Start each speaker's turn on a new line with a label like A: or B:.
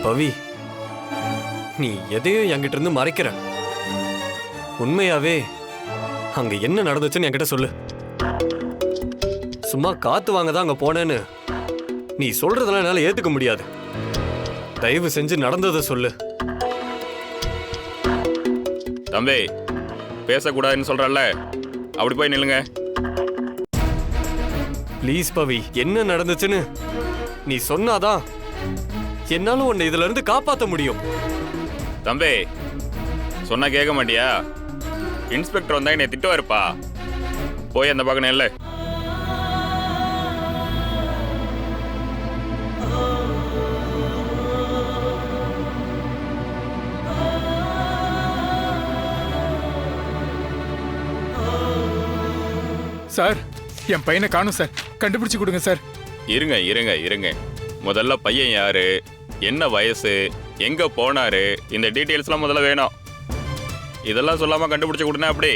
A: பவி, நீ எதையும் என்கிட்ட இருந்து மறைக்கிற. உண்மையாவே அங்க என்ன நடந்துச்சுன்னு என்கிட்ட சொல்லு. சும்மா காத்து வாங்க தான் அங்க போனேன்னு நீ சொல்றதெல்லாம் என்னால ஏத்துக்க முடியாது. தயவு செஞ்சு நடந்ததை சொல்லு.
B: தம்பி, பேசக்கூடாதுன்னு சொல்றல்ல, அப்படி போய் நில்லுங்க.
A: ப்ளீஸ் பவி, என்ன நடந்துச்சுன்னு நீ சொன்னாதான் என்னால உன்னை இதுல இருந்து காப்பாற்ற முடியும்.
B: தம்பி, சொன்னா கேட்க மாட்டியா? இன்ஸ்பெக்டர் வந்தா என்னை திட்டுவாருப்பா. போய் அந்த பக்கம் இல்லை.
C: சார், என் பையனை காணும் சார், கண்டுபிடிச்சு கொடுங்க சார்.
B: இருங்க இருங்க இருங்க, முதல்ல பையன் யாரு, என்ன வயசு, எங்க போனாரு, இந்த டீட்டெயில்ஸ்லாம் முதல்ல வேணும். இதெல்லாம் சொல்லாம கண்டுபிடிச்சு கொடுனா அப்படி